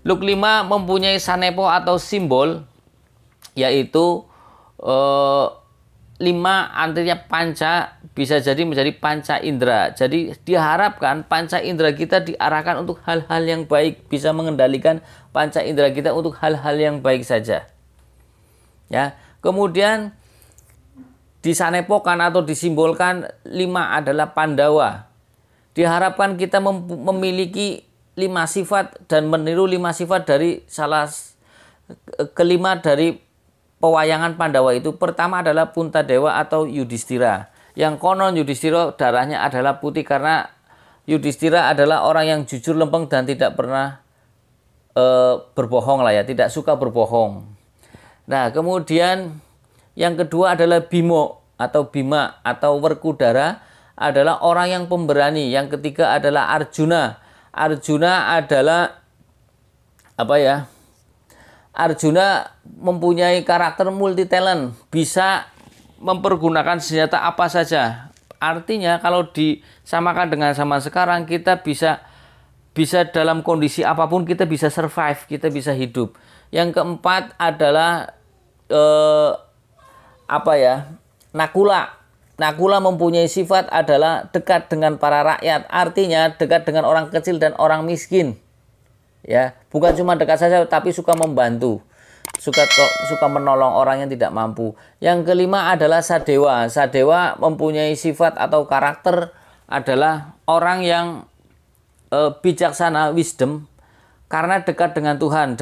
Luk 5 mempunyai sanepo atau simbol, yaitu 5 artinya panca, bisa jadi menjadi panca indera. Jadi diharapkan panca indera kita diarahkan untuk hal-hal yang baik, bisa mengendalikan panca indera kita untuk hal-hal yang baik saja. Ya, kemudian disanepokan atau disimbolkan 5 adalah Pandawa. Diharapkan kita memiliki 5 sifat dan meniru 5 sifat dari kelima dari pewayangan Pandawa itu. Pertama adalah Puntadewa atau Yudhistira. Yang konon Yudhistira darahnya adalah putih karena Yudhistira adalah orang yang jujur, lempeng dan tidak pernah berbohong lah ya, tidak suka berbohong. Nah, kemudian yang kedua adalah Bimo atau Bima atau Werkudara, adalah orang yang pemberani. Yang ketiga adalah Arjuna. Arjuna adalah apa ya? Arjuna mempunyai karakter multi talent, bisa mempergunakan senjata apa saja. Artinya kalau disamakan dengan zaman sekarang, kita bisa dalam kondisi apapun kita bisa survive, kita bisa hidup. Yang keempat adalah Nakula. Nakula mempunyai sifat adalah dekat dengan para rakyat, artinya dekat dengan orang kecil dan orang miskin. Ya, bukan cuma dekat saja tapi suka membantu. Suka menolong orang yang tidak mampu. Yang kelima adalah Sadewa. Sadewa mempunyai sifat atau karakter adalah orang yang bijaksana, wisdom, karena dekat dengan Tuhan.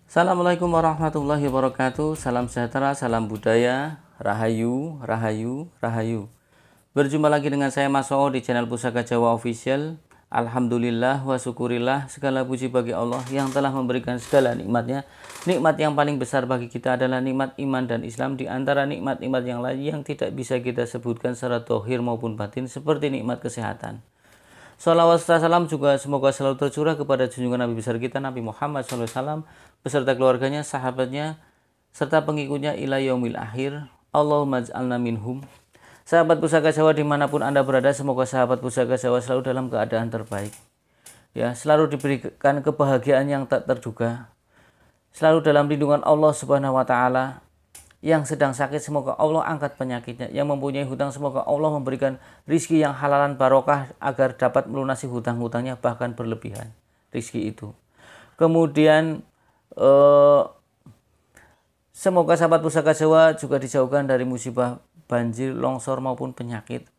Assalamualaikum warahmatullahi wabarakatuh. Salam sejahtera, salam budaya, rahayu, rahayu, rahayu. Berjumpa lagi dengan saya Mas Oo di channel Pusaka Jawa Official. Alhamdulillah wa syukurillah, segala puji bagi Allah yang telah memberikan segala nikmatnya. Nikmat yang paling besar bagi kita adalah nikmat iman dan Islam, di antara nikmat-nikmat yang lain yang tidak bisa kita sebutkan secara dohir maupun batin, seperti nikmat kesehatan. Salawat serta salam juga semoga selalu tercurah kepada junjungan Nabi besar kita Nabi Muhammad SAW beserta keluarganya, sahabatnya, serta pengikutnya ila yaumil akhir. Allahumma ij'alna minhum. Sahabat Pusaka Jawa dimanapun Anda berada, semoga sahabat Pusaka Jawa selalu dalam keadaan terbaik. Ya, selalu diberikan kebahagiaan yang tak terduga. Selalu dalam lindungan Allah Subhanahu wa taala. Yang sedang sakit semoga Allah angkat penyakitnya. Yang mempunyai hutang semoga Allah memberikan rizki yang halalan barokah agar dapat melunasi hutang-hutangnya, bahkan berlebihan rizki itu. Kemudian semoga sahabat Pusaka Jawa juga dijauhkan dari musibah banjir, longsor maupun penyakit,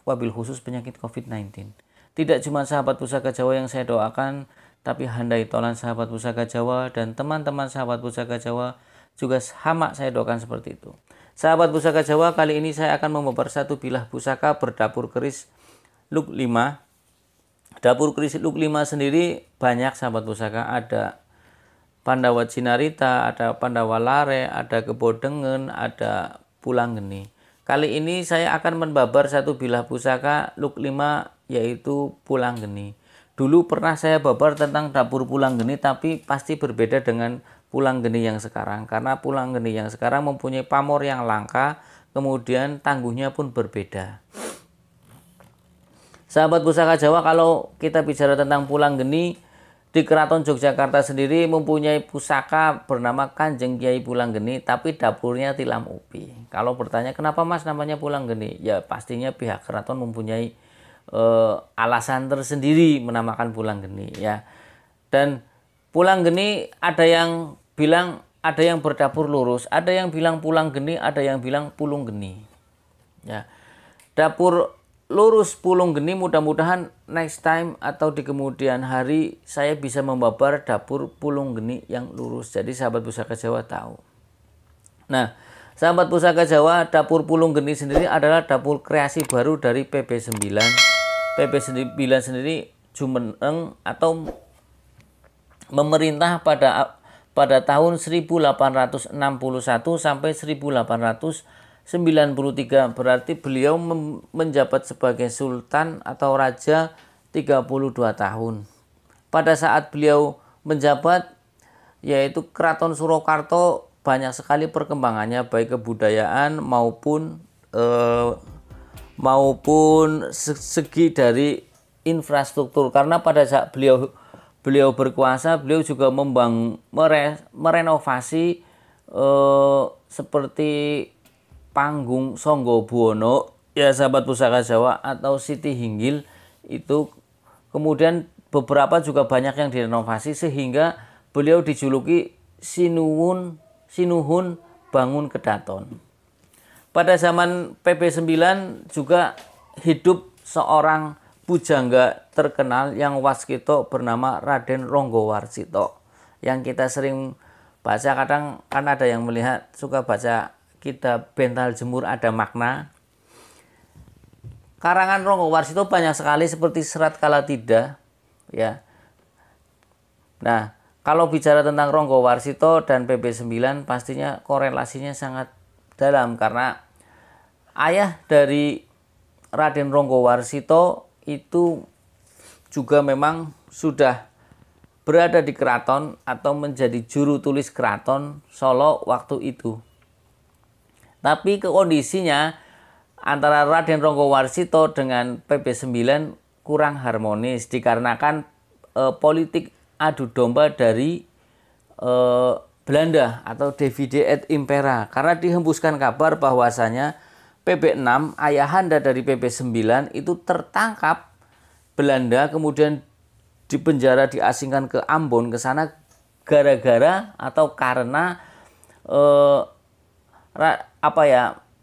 wabil khusus penyakit COVID-19. Tidak cuma sahabat Pusaka Jawa yang saya doakan, tapi handai tolan sahabat Pusaka Jawa dan teman-teman sahabat Pusaka Jawa juga sama saya doakan seperti itu. Sahabat Pusaka Jawa, kali ini saya akan membabar satu bilah pusaka berdapur keris Luk 5. Dapur keris Luk 5 sendiri banyak sahabat pusaka, ada Pandawa Cinarita, ada Pandawa Lare, ada Kebodengen, ada Pulanggeni. Kali ini saya akan membabar satu bilah pusaka Luk 5, yaitu Pulanggeni. Dulu pernah saya babar tentang dapur Pulanggeni, tapi pasti berbeda dengan Pulanggeni yang sekarang, karena Pulanggeni yang sekarang mempunyai pamor yang langka, kemudian tangguhnya pun berbeda. Sahabat Pusaka Jawa, kalau kita bicara tentang Pulanggeni, di Keraton Yogyakarta sendiri mempunyai pusaka bernama Kanjeng Kiai Pulanggeni, tapi dapurnya tilam upi. Kalau bertanya kenapa Mas namanya Pulanggeni, ya pastinya pihak keraton mempunyai alasan tersendiri menamakan Pulanggeni ya. Dan Pulanggeni ada yang bilang, ada yang berdapur lurus, ada yang bilang Pulanggeni, ada yang bilang Pulunggeni. Ya. Dapur lurus Pulunggeni, mudah-mudahan next time atau di kemudian hari saya bisa membabar dapur Pulunggeni yang lurus. Jadi sahabat Pusaka Jawa tahu. Nah, sahabat Pusaka Jawa, dapur Pulunggeni sendiri adalah dapur kreasi baru dari PP9. PP9 sendiri jumeneng atau memerintah pada tahun 1861 sampai 1893, berarti beliau menjabat sebagai sultan atau raja 32 tahun. Pada saat beliau menjabat, yaitu Keraton Surakarta banyak sekali perkembangannya, baik kebudayaan maupun segi dari infrastruktur. Karena pada saat beliau berkuasa, beliau juga merenovasi seperti Panggung Songgobuwono, ya sahabat Pusaka Jawa, atau Siti Hinggil itu. Kemudian beberapa juga banyak yang direnovasi sehingga beliau dijuluki Sinuhun Bangun Kedaton. Pada zaman PP 9 juga hidup seorang pujangga terkenal yang waskita bernama Raden Ronggowarsito. Yang kita sering baca, kadang kan ada yang melihat suka baca kitab Bental Jemur Ada Makna. Karangan Ronggowarsito banyak sekali seperti Serat Kalatida, ya. Nah, kalau bicara tentang Ronggowarsito dan PP 9 pastinya korelasinya sangat dalam karena ayah dari Raden Ronggowarsito itu juga memang sudah berada di keraton atau menjadi juru tulis keraton Solo waktu itu. Tapi kondisinya antara Raden Ronggowarsito dengan PP 9 kurang harmonis dikarenakan politik adu domba dari Belanda atau Divide et Impera, karena dihembuskan kabar bahwasanya PP 6 ayahanda dari PP 9 itu tertangkap Belanda, kemudian dipenjara, diasingkan ke Ambon, ke sana gara-gara atau karena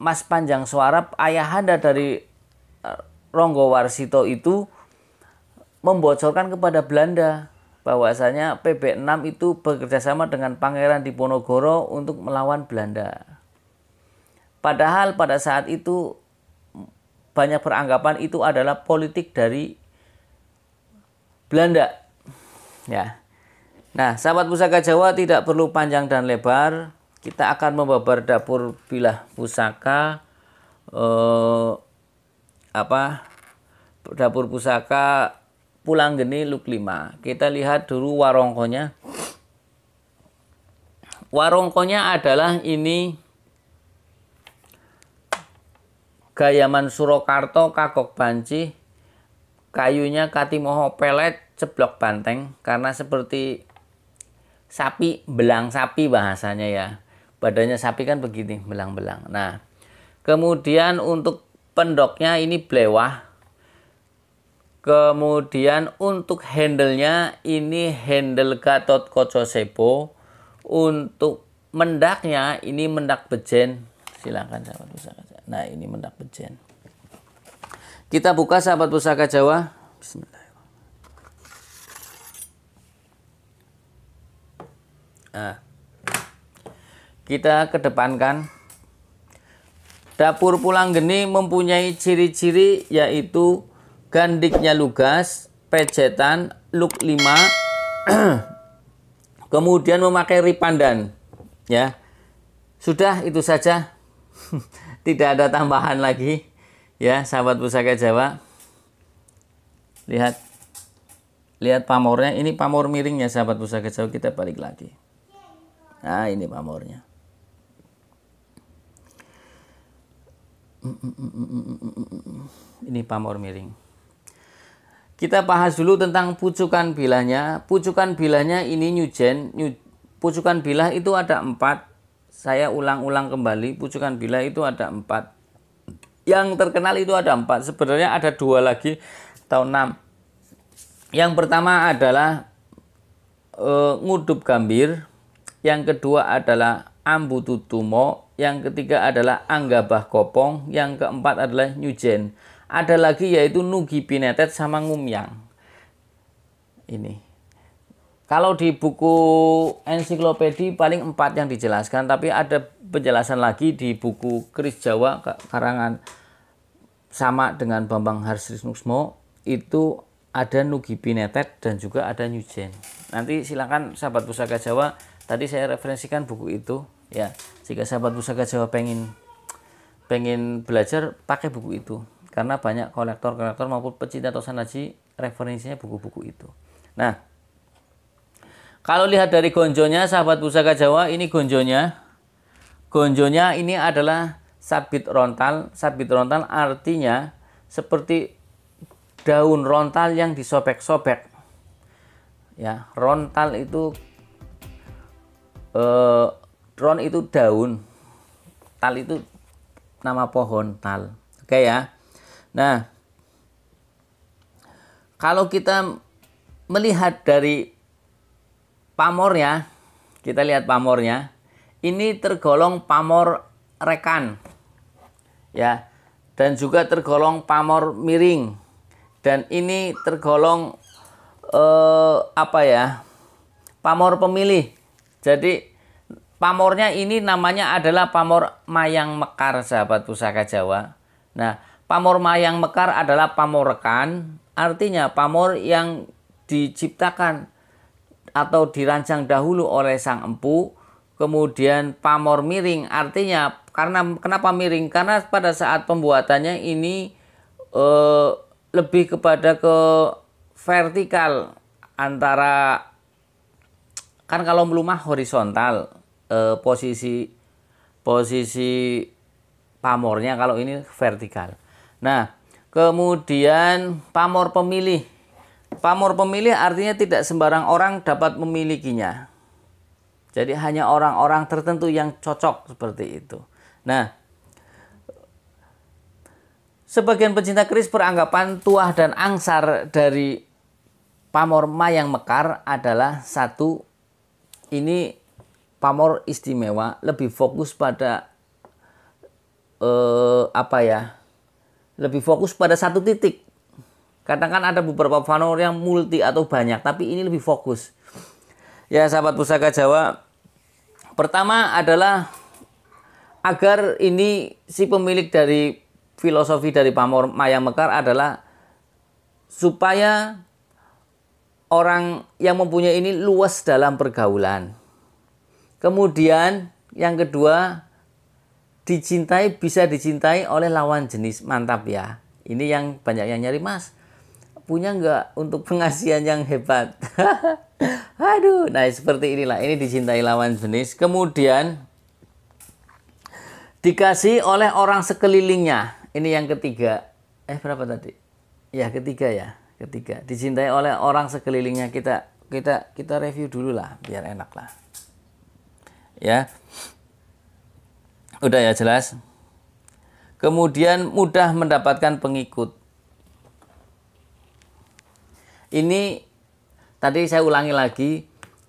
Mas Panjang Suarap, ayahanda dari Ronggowarsito itu membocorkan kepada Belanda bahwasanya PP 6 itu bekerjasama dengan Pangeran Diponegoro untuk melawan Belanda. Padahal pada saat itu banyak beranggapan itu adalah politik dari Belanda. Ya. Nah, sahabat Pusaka Jawa, tidak perlu panjang dan lebar, kita akan membabar dapur bilah pusaka, dapur pusaka Pulanggeni Luk 5. Kita lihat dulu warongkonya. Warongkonya adalah ini Gayaman Surakarta Kagok Banci, kayunya Katimoho pelet ceblok banteng, karena seperti sapi, belang sapi bahasanya ya. Badannya sapi kan begini, belang-belang. Nah, kemudian untuk pendoknya ini blewah. Kemudian untuk handle-nya ini handle Gatot Kaca Sebo. Untuk mendaknya ini mendak bejen. Silakan sahabat Pusaka Jawa. Nah, ini mendak bejen. Kita buka sahabat Pusaka Jawa. Bismillahirrahmanirrahim. Nah, kita kedepankan. Dapur Pulanggeni mempunyai ciri-ciri yaitu gandiknya lugas, pejetan, luk 5, kemudian memakai ripandan. Ya, sudah itu saja. Tidak ada tambahan lagi. Ya, sahabat Pusaka Jawa. Lihat pamornya. Ini pamor miringnya sahabat Pusaka Jawa. Kita balik lagi. Nah, ini pamornya. Ini pamor miring. Kita bahas dulu tentang pucukan bilahnya. Pucukan bilahnya ini nyujen. Pucukan bilah itu ada 4. Saya ulang-ulang kembali. Pucukan bilah itu ada 4. Yang terkenal itu ada 4. Sebenarnya ada 2 lagi atau 6. Yang pertama adalah Ngudup Gambir. Yang kedua adalah Ambu Tutumo. Yang ketiga adalah Anggabah Kopong. Yang keempat adalah Nyujen. Ada lagi yaitu Nugi Pinetet sama Ngumyang. Ini. Kalau di buku ensiklopedi paling 4 yang dijelaskan. Tapi ada penjelasan lagi di buku Keris Jawa karangan sama dengan Bambang Harsisnuksmo. Itu ada Nugi Pinetet dan juga ada Nyujen. Nanti silakan sahabat Pusaka Jawa. Tadi saya referensikan buku itu. Ya, jika sahabat Pusaka Jawa pengen belajar, pakai buku itu, karena banyak kolektor maupun pecinta Tosanaji referensinya buku-buku itu. Nah, kalau lihat dari gonjonya sahabat Pusaka Jawa, ini gonjonya Gonjonya ini adalah sabit rontal. Sabit rontal artinya seperti daun rontal yang disobek-sobek. Ya, rontal itu ron itu daun, tal itu nama pohon tal. Oke ya. Nah, kalau kita melihat dari pamornya, kita lihat pamornya, ini tergolong pamor rekan, ya, dan juga tergolong pamor miring, dan ini tergolong pamor pemilih. Jadi pamornya ini namanya adalah pamor mayang mekar, sahabat Pusaka Jawa. Nah, pamor mayang mekar adalah pamor rekan, artinya pamor yang diciptakan atau dirancang dahulu oleh sang empu. Kemudian pamor miring artinya, kenapa miring? Karena pada saat pembuatannya ini lebih kepada ke vertikal, antara, kan kalau melumah horizontal posisi pamornya, kalau ini vertikal. Nah, kemudian pamor pemilih. Pamor pemilih artinya tidak sembarang orang dapat memilikinya. Jadi hanya orang-orang tertentu yang cocok seperti itu. Nah, sebagian pecinta keris beranggapan tuah dan angsar dari pamor mayang mekar adalah satu, ini pamor istimewa, lebih fokus pada lebih fokus pada satu titik. Kadang kan ada beberapa pamor yang multi atau banyak, tapi ini lebih fokus. Ya, sahabat Pusaka Jawa, pertama adalah agar ini si pemilik dari filosofi dari pamor mayang mekar adalah supaya orang yang mempunyai ini luas dalam pergaulan. Kemudian yang kedua, bisa dicintai oleh lawan jenis. Mantap ya. Ini yang banyak yang nyari, Mas. Punya nggak untuk pengasihan yang hebat? Aduh, nah seperti inilah. Ini dicintai lawan jenis. Kemudian dikasih oleh orang sekelilingnya. Ini yang ketiga. Berapa tadi? Ya, ketiga ya. Ketiga. Dicintai oleh orang sekelilingnya. Kita review dulu lah, biar enak lah. Ya, udah ya, jelas. Kemudian mudah mendapatkan pengikut. Ini tadi saya ulangi lagi.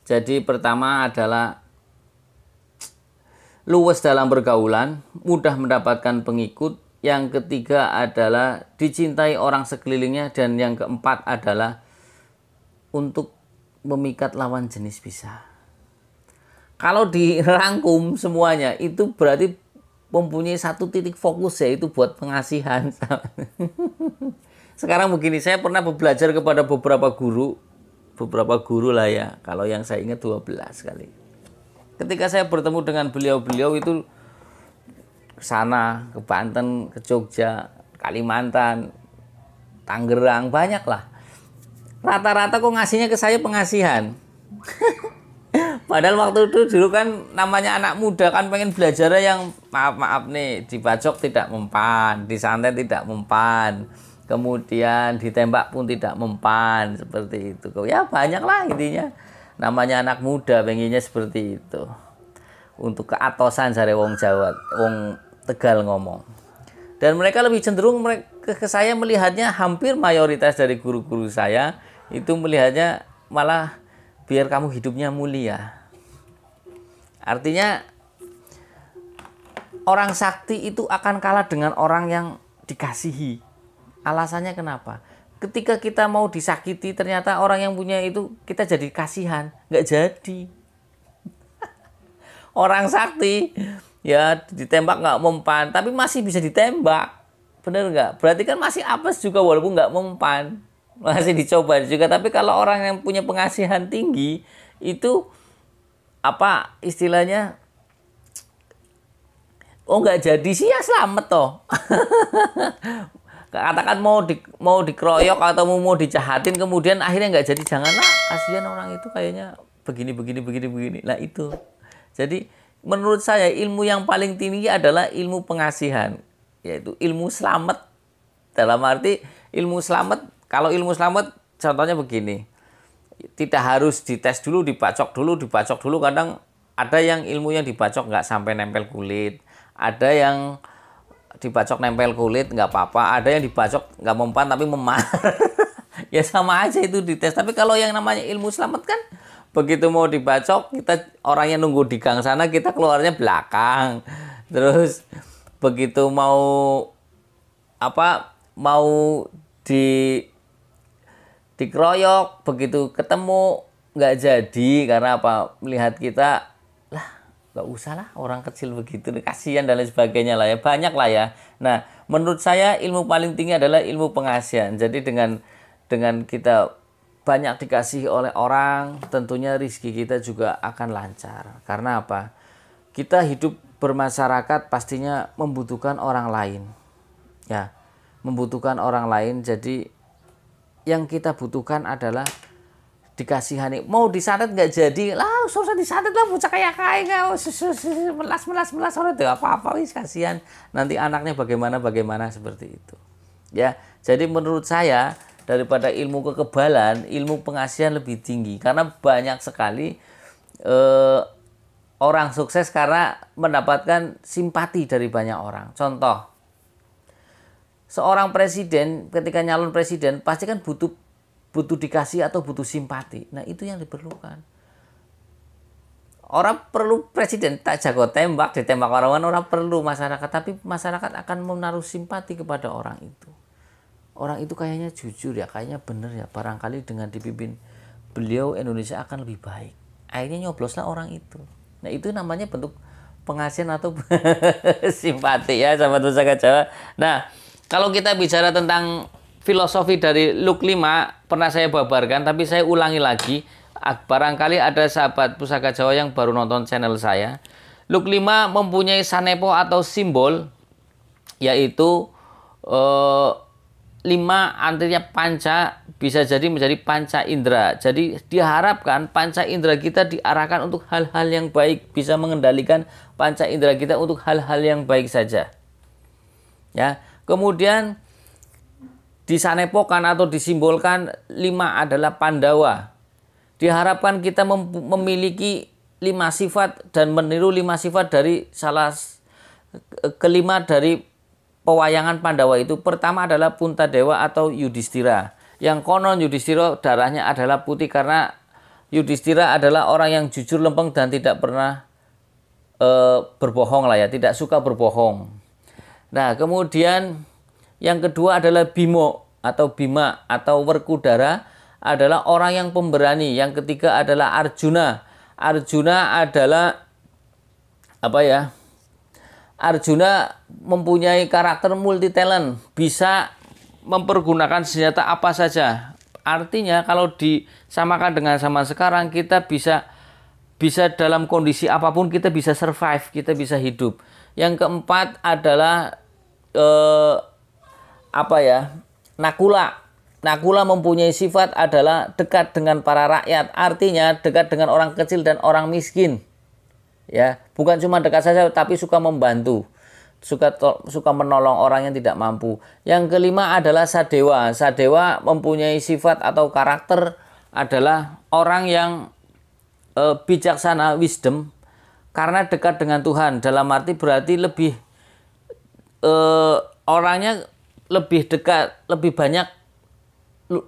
Jadi pertama adalah luwes dalam pergaulan, mudah mendapatkan pengikut. Yang ketiga adalah dicintai orang sekelilingnya, dan yang keempat adalah untuk memikat lawan jenis bisa. Kalau dirangkum semuanya itu berarti mempunyai satu titik fokus, yaitu buat pengasihan. Sekarang begini, saya pernah belajar kepada beberapa guru lah ya. Kalau yang saya ingat 12 kali. Ketika saya bertemu dengan beliau-beliau itu ke sana, ke Banten, ke Jogja, Kalimantan, Tangerang, banyak lah. Rata-rata kok ngasihnya ke saya pengasihan. Padahal waktu itu dulu kan namanya anak muda, kan pengen belajar yang maaf nih, dibacok tidak mempan, disantet tidak mempan, kemudian ditembak pun tidak mempan, seperti itu. Ya banyak lah intinya. Namanya anak muda pengennya seperti itu. Untuk keatosan dari wong Jawa, wong Tegal ngomong. Dan mereka lebih cenderung ke saya melihatnya, hampir mayoritas dari guru-guru saya itu melihatnya malah biar kamu hidupnya mulia. Artinya orang sakti itu akan kalah dengan orang yang dikasihi. Alasannya kenapa? Ketika kita mau disakiti, ternyata orang yang punya itu kita jadi kasihan, nggak jadi. Orang sakti ya ditembak nggak mempan, tapi masih bisa ditembak, bener nggak? Berarti kan masih apes juga walaupun nggak mempan, masih dicoba juga. Tapi kalau orang yang punya pengasihan tinggi itu apa istilahnya? Oh nggak jadi sih ya selamat toh. Katakan mau dikeroyok atau mau dijahatin, kemudian akhirnya nggak jadi, janganlah, kasihan orang itu kayaknya begini. Nah itu. Jadi menurut saya ilmu yang paling tinggi adalah ilmu pengasihan, yaitu ilmu selamat. Dalam arti ilmu selamat, kalau ilmu selamat contohnya begini, tidak harus dites dulu, dibacok dulu. Kadang ada yang ilmu yang dibacok nggak sampai nempel kulit, ada yang dibacok nempel kulit nggak apa-apa, ada yang dibacok nggak mempan tapi memar. Ya sama aja itu dites. Tapi kalau yang namanya ilmu selamat kan, begitu mau dibacok, kita orangnya nunggu di gang sana, kita keluarnya belakang. Terus begitu mau dikeroyok, begitu ketemu nggak jadi, karena apa? Melihat kita, lah nggak usah lah orang kecil begitu, kasihan dan lain sebagainya lah ya, banyak lah ya. Nah, menurut saya ilmu paling tinggi adalah ilmu pengasihan. Jadi dengan kita banyak dikasihi oleh orang, tentunya rezeki kita juga akan lancar. Karena apa? Kita hidup bermasyarakat pastinya membutuhkan orang lain. Ya, membutuhkan orang lain. Jadi yang kita butuhkan adalah dikasihani. Mau disantet nggak jadi, lah susah disantet lah, bocah kayak melas orang itu apa wis, kasihan nanti anaknya bagaimana seperti itu. Ya, jadi menurut saya daripada ilmu kekebalan, ilmu pengasihan lebih tinggi, karena banyak sekali orang sukses karena mendapatkan simpati dari banyak orang. Contoh, seorang presiden ketika nyalon presiden pasti kan butuh dikasih atau butuh simpati. Nah, itu yang diperlukan. Orang perlu presiden tak jago tembak, ditembak orang perlu masyarakat, tapi masyarakat akan menaruh simpati kepada orang itu. Orang itu kayaknya jujur ya, kayaknya bener ya, barangkali dengan dipimpin beliau Indonesia akan lebih baik. Akhirnya nyobloslah orang itu. Nah, itu namanya bentuk pengasihan atau simpati ya, sahabat Pusaka Jawa. Nah, kalau kita bicara tentang filosofi dari Luk 5, pernah saya babarkan, tapi saya ulangi lagi. Barangkali ada sahabat Pusaka Jawa yang baru nonton channel saya. Luk 5 mempunyai sanepo atau simbol, yaitu 5 artinya panca, bisa jadi menjadi panca indera. Jadi diharapkan panca indera kita diarahkan untuk hal-hal yang baik, bisa mengendalikan panca indera kita untuk hal-hal yang baik saja. Ya, kemudian disanepokan atau disimbolkan 5 adalah Pandawa. Diharapkan kita memiliki 5 sifat dan meniru 5 sifat dari kelima dari pewayangan Pandawa itu. Pertama adalah Puntadewa atau Yudhistira. Yang konon Yudhistira darahnya adalah putih karena Yudhistira adalah orang yang jujur, lempeng dan tidak pernah berbohong lah ya, tidak suka berbohong. Nah, kemudian yang kedua adalah Bimo atau Bima atau Werkudara, adalah orang yang pemberani. Yang ketiga adalah Arjuna. Arjuna adalah apa ya? Arjuna mempunyai karakter multi talent, bisa mempergunakan senjata apa saja. Artinya kalau disamakan dengan zaman sekarang, kita bisa dalam kondisi apapun kita bisa survive, kita bisa hidup. Yang keempat adalah Nakula. Nakula mempunyai sifat adalah dekat dengan para rakyat, artinya dekat dengan orang kecil dan orang miskin. Ya, bukan cuma dekat saja tapi suka membantu, suka menolong orang yang tidak mampu. Yang kelima adalah Sadewa. Sadewa mempunyai sifat atau karakter adalah orang yang bijaksana, wisdom, karena dekat dengan Tuhan. Dalam arti berarti lebih orangnya lebih dekat, lebih banyak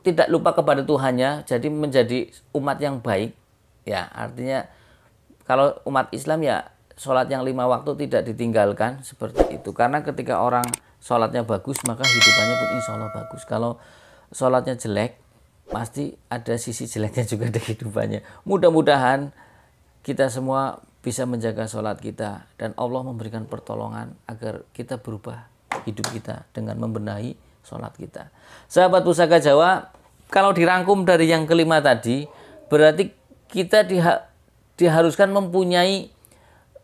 tidak lupa kepada Tuhannya, jadi menjadi umat yang baik. Ya, artinya kalau umat Islam ya sholat yang 5 waktu tidak ditinggalkan, seperti itu. Karena ketika orang sholatnya bagus, maka hidupannya pun insya Allah bagus. Kalau sholatnya jelek, pasti ada sisi jeleknya juga di kehidupannya. Mudah-mudahan kita semua bisa menjaga sholat kita, dan Allah memberikan pertolongan agar kita berubah hidup kita dengan membenahi sholat kita. Sahabat Pusaka Jawa, kalau dirangkum dari yang kelima tadi, berarti kita diharuskan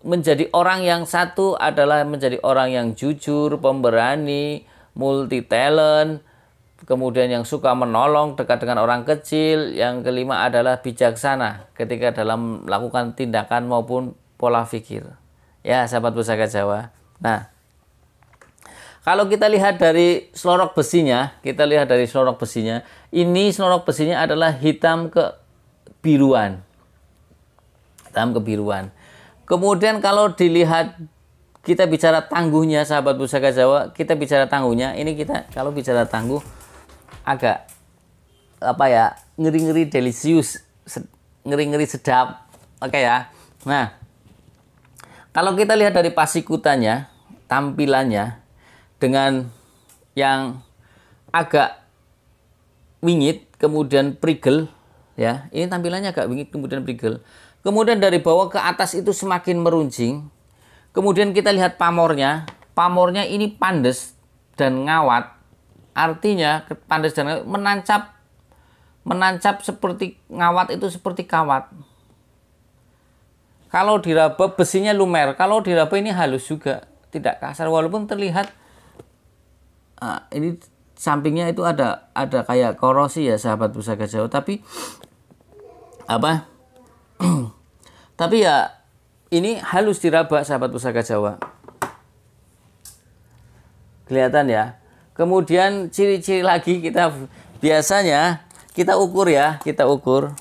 menjadi orang yang satu adalah menjadi orang yang jujur, pemberani, multi talent, kemudian yang suka menolong, dekat dengan orang kecil. Yang kelima adalah bijaksana ketika dalam melakukan tindakan maupun pola pikir. Ya, sahabat Pusaka Jawa. Nah, kalau kita lihat dari selorok besinya, ini selorok besinya adalah hitam kebiruan. Hitam kebiruan. Kemudian kalau dilihat, kita bicara tangguhnya, sahabat Pusaka Jawa, kita bicara tangguhnya, ini kita kalau bicara tangguh agak apa ya, ngeri-ngeri delicious, ngeri-ngeri sedap. Oke ya. Nah, kalau kita lihat dari pasikutannya, tampilannya dengan yang agak wingit, kemudian prigel, ya. Ini tampilannya agak wingit, kemudian prigel. Kemudian dari bawah ke atas itu semakin meruncing. Kemudian kita lihat pamornya. Pamornya ini pandes dan ngawat. Artinya pandes dan ngawat, menancap seperti ngawat, itu seperti kawat. Kalau diraba besinya lumer, kalau diraba ini halus juga, tidak kasar, walaupun terlihat ini sampingnya itu ada kayak korosi ya, sahabat Pusaka Jawa, tapi apa? Tapi ya ini halus diraba, sahabat Pusaka Jawa. Kelihatan ya. Kemudian ciri-ciri lagi, kita biasanya kita ukur ya, kita ukur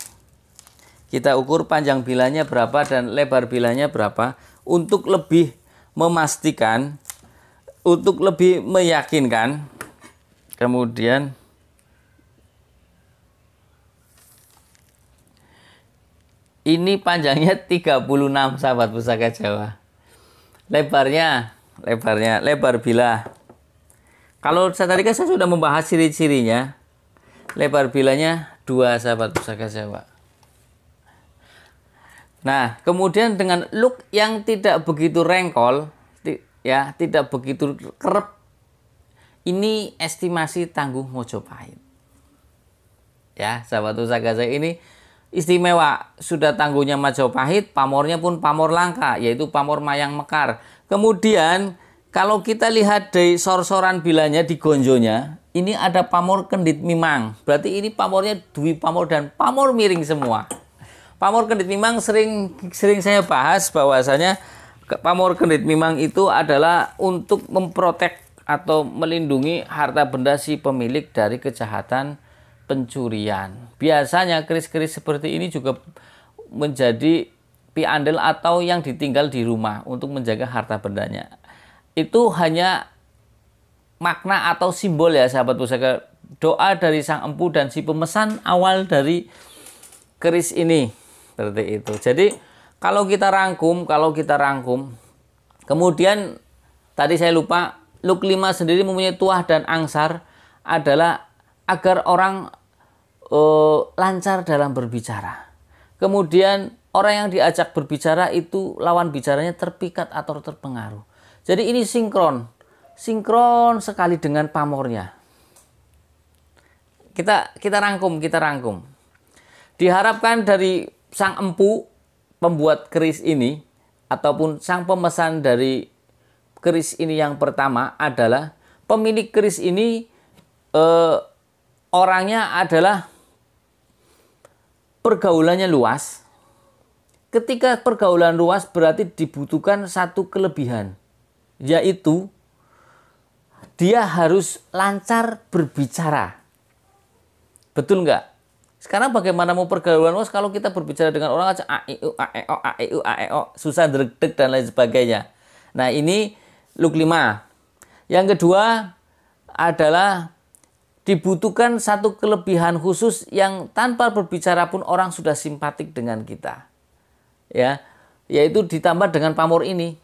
panjang bilanya berapa dan lebar bilanya berapa untuk lebih memastikan, untuk lebih meyakinkan. Kemudian ini panjangnya 36, sahabat Pusaka Jawa. Lebar bila. Kalau tadi kan saya sudah membahas ciri-cirinya. Lebar bilanya 2, sahabat Pusaka Jawa. Nah, kemudian dengan look yang tidak begitu rengkol, ya, tidak begitu kerep, ini estimasi tangguh Mojopahit. Ya, sahabat Pusaka Jawa, ini istimewa. Sudah tangguhnya Majapahit, pamornya pun pamor langka, yaitu pamor Mayang Mekar. Kemudian kalau kita lihat dari sor-soran bilanya di gonjonya, ini ada pamor Kendit Mimang. Berarti ini pamornya dwi pamor dan pamor miring semua. Pamor Kendit Mimang sering saya bahas bahwasanya pamor Kendit Mimang itu adalah untuk memprotek atau melindungi harta benda si pemilik dari kejahatan pencurian. Biasanya keris-keris seperti ini juga menjadi piandel atau yang ditinggal di rumah untuk menjaga harta bendanya. Itu hanya makna atau simbol ya, sahabat Pusaka. Doa dari sang empu dan si pemesan awal dari keris ini. Seperti itu. Jadi kalau kita rangkum, kemudian tadi saya lupa, Luk 5 sendiri mempunyai tuah dan angsar adalah agar orang lancar dalam berbicara. Kemudian orang yang diajak berbicara itu lawan bicaranya terpikat atau terpengaruh. Jadi ini sinkron sekali dengan pamornya. Kita rangkum. Diharapkan dari sang empu pembuat keris ini ataupun sang pemesan dari keris ini yang pertama adalah pemilik keris ini orangnya adalah pergaulannya luas. Ketika pergaulan luas berarti dibutuhkan satu kelebihan, yaitu dia harus lancar berbicara. Betul nggak? Sekarang bagaimana mau pergaulan luas kalau kita berbicara dengan orang aja a-i-u, susah deg-deg dan lain sebagainya. Nah, ini Luk 5. Yang kedua adalah dibutuhkan satu kelebihan khusus yang tanpa berbicara pun orang sudah simpatik dengan kita. Ya, yaitu ditambah dengan pamor ini.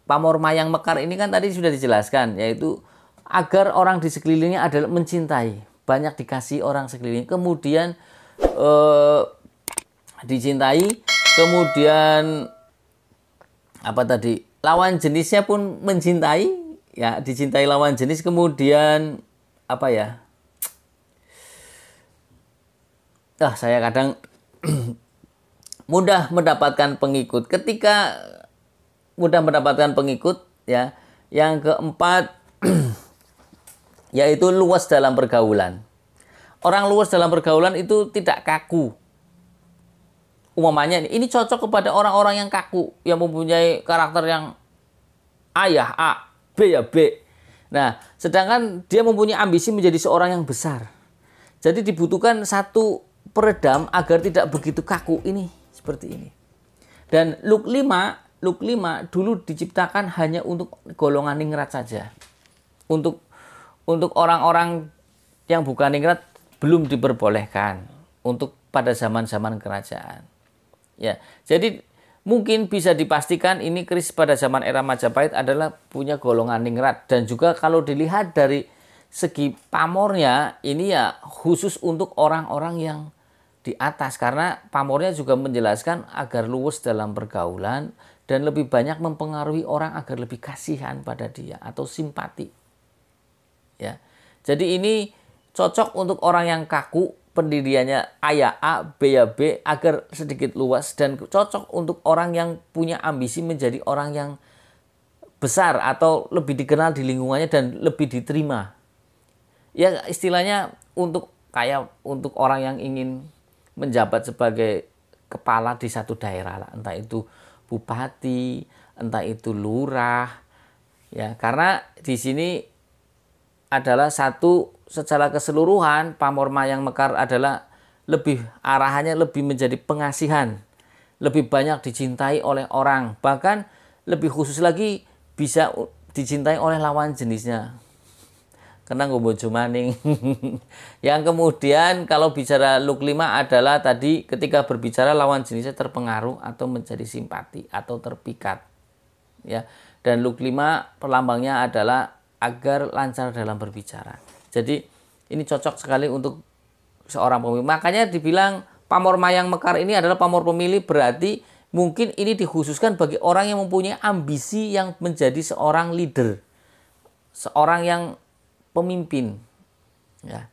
Pamor Mayang Mekar ini kan tadi sudah dijelaskan, yaitu agar orang di sekelilingnya adalah mencintai, banyak dikasih orang sekeliling, kemudian dicintai, kemudian apa tadi, lawan jenisnya pun mencintai, ya, dicintai lawan jenis, kemudian apa ya, saya kadang mudah mendapatkan pengikut. Ketika mudah mendapatkan pengikut, ya, yang keempat yaitu luas dalam pergaulan. Orang luas dalam pergaulan itu tidak kaku. Umpamanya ini cocok kepada orang-orang yang kaku, yang mempunyai karakter yang A ya A, B ya B. Nah, sedangkan dia mempunyai ambisi menjadi seorang yang besar. Jadi dibutuhkan satu peredam agar tidak begitu kaku ini, seperti ini. Dan look 5 dulu diciptakan hanya untuk golongan ningrat saja. Untuk orang-orang yang bukan ningrat belum diperbolehkan untuk pada zaman-zaman kerajaan. Ya, jadi mungkin bisa dipastikan ini keris pada zaman era Majapahit adalah punya golongan ningrat. Dan juga kalau dilihat dari segi pamornya, ini ya khusus untuk orang-orang yang di atas. Karena pamornya juga menjelaskan agar luwes dalam pergaulan dan lebih banyak mempengaruhi orang agar lebih kasihan pada dia atau simpati. Ya, jadi ini cocok untuk orang yang kaku, pendiriannya A ya A, B ya B, agar sedikit luas, dan cocok untuk orang yang punya ambisi menjadi orang yang besar atau lebih dikenal di lingkungannya dan lebih diterima. Ya istilahnya untuk orang yang ingin menjabat sebagai kepala di satu daerah lah, entah itu bupati, entah itu lurah. Ya, karena di sini adalah satu secara keseluruhan pamor mayang mekar adalah arahannya lebih menjadi pengasihan, lebih banyak dicintai oleh orang, bahkan lebih khusus lagi bisa dicintai oleh lawan jenisnya. Kena bojo maning. Yang kemudian kalau bicara look 5 adalah tadi ketika berbicara lawan jenisnya terpengaruh atau menjadi simpati atau terpikat. Ya, dan look 5 perlambangnya adalah agar lancar dalam berbicara. Jadi ini cocok sekali untuk seorang pemilih. Makanya dibilang pamor mayang mekar ini adalah pamor pemilih, berarti mungkin ini dikhususkan bagi orang yang mempunyai ambisi yang menjadi seorang leader, seorang yang pemimpin, ya,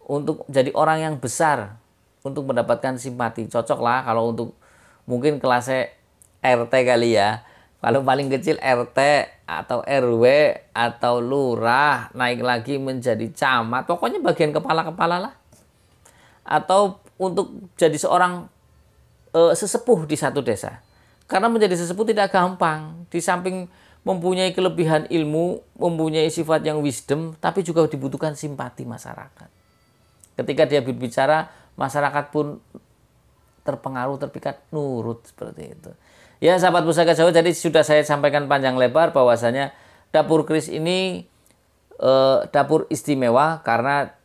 untuk jadi orang yang besar, untuk mendapatkan simpati. Cocok lah kalau untuk mungkin kelasnya RT kali ya. Kalau paling kecil RT atau RW atau lurah, naik lagi menjadi camat, pokoknya bagian kepala-kepala lah. Atau untuk jadi seorang sesepuh di satu desa. Karena menjadi sesepuh tidak gampang. Di samping mempunyai kelebihan ilmu, mempunyai sifat yang wisdom, tapi juga dibutuhkan simpati masyarakat. Ketika dia berbicara, masyarakat pun terpengaruh, terpikat, nurut, seperti itu. Ya sahabat Pusaka Jawa, jadi sudah saya sampaikan panjang lebar bahwasanya dapur keris ini dapur istimewa karena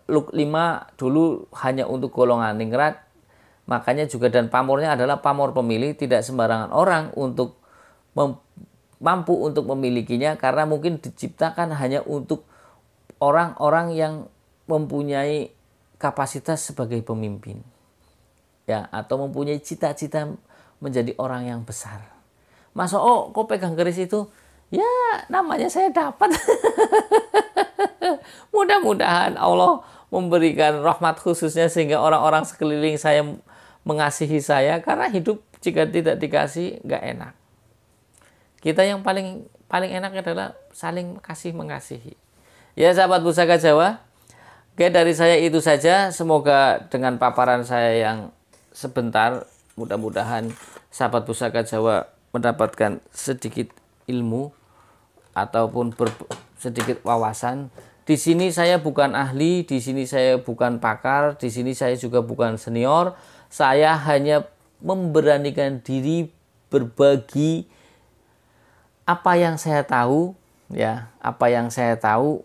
look 5 dulu hanya untuk golongan ningrat, makanya juga dan pamornya adalah pamor pemilih, tidak sembarangan orang untuk mampu untuk memilikinya karena mungkin diciptakan hanya untuk orang-orang yang mempunyai kapasitas sebagai pemimpin, ya, atau mempunyai cita-cita menjadi orang yang besar. Mas kok pegang keris itu? Ya namanya saya dapat. Mudah-mudahan Allah memberikan rahmat khususnya sehingga orang-orang sekeliling saya mengasihi saya, karena hidup jika tidak dikasih nggak enak. Kita yang paling enak adalah saling kasih mengasihi. Ya sahabat Pusaka Jawa, oke, dari saya itu saja. Semoga dengan paparan saya yang sebentar, mudah-mudahan sahabat Pusaka Jawa mendapatkan sedikit ilmu ataupun sedikit wawasan. Di sini saya bukan ahli, di sini saya bukan pakar, di sini saya juga bukan senior. Saya hanya memberanikan diri berbagi apa yang saya tahu, ya, apa yang saya tahu.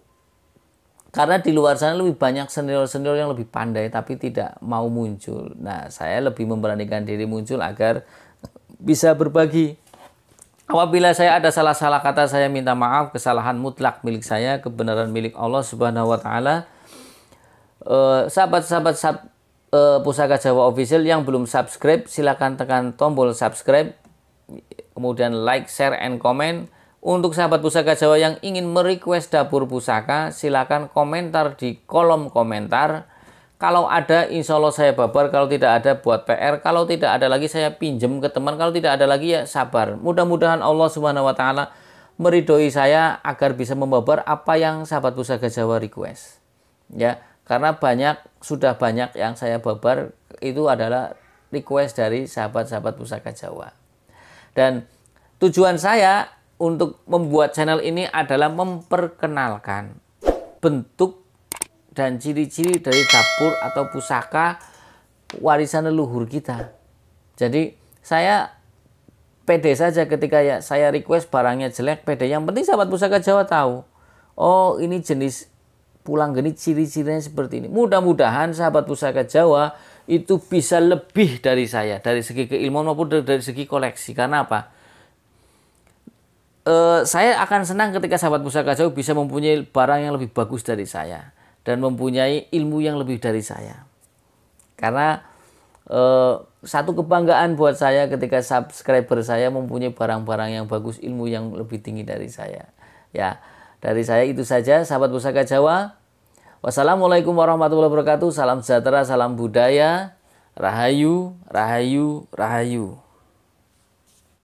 Karena di luar sana lebih banyak senior-senior yang lebih pandai tapi tidak mau muncul. Nah, saya lebih memberanikan diri muncul agar bisa berbagi. Apabila saya ada salah-salah kata, saya minta maaf. Kesalahan mutlak milik saya, kebenaran milik Allah Subhanahu wa taala. Sahabat-sahabat Pusaka Jawa Official yang belum subscribe, silakan tekan tombol subscribe, kemudian like, share, and comment. Untuk sahabat Pusaka Jawa yang ingin merequest dapur pusaka, silakan komentar di kolom komentar. Kalau ada, insya Allah saya babar. Kalau tidak ada, buat PR. Kalau tidak ada lagi, saya pinjem ke teman. Kalau tidak ada lagi, ya sabar. Mudah-mudahan Allah Subhanahu wa taala meridhoi saya agar bisa membabar apa yang sahabat Pusaka Jawa request. Ya, karena sudah banyak yang saya babar itu adalah request dari sahabat-sahabat Pusaka Jawa. Dan tujuan saya untuk membuat channel ini adalah memperkenalkan bentuk dan ciri-ciri dari dapur atau pusaka warisan leluhur kita. Jadi saya pede saja ketika ya saya request barangnya jelek, pede. Yang penting sahabat pusaka Jawa tahu, oh ini jenis pulang geni ciri-cirinya seperti ini. Mudah-mudahan sahabat pusaka Jawa itu bisa lebih dari saya, dari segi keilmuan maupun dari segi koleksi. Karena apa? Saya akan senang ketika sahabat pusaka Jawa bisa mempunyai barang yang lebih bagus dari saya dan mempunyai ilmu yang lebih dari saya. Karena satu kebanggaan buat saya ketika subscriber saya mempunyai barang-barang yang bagus, ilmu yang lebih tinggi dari saya. Ya, dari saya itu saja sahabat pusaka Jawa. Wassalamualaikum warahmatullahi wabarakatuh. Salam sejahtera, salam budaya. Rahayu, rahayu, rahayu.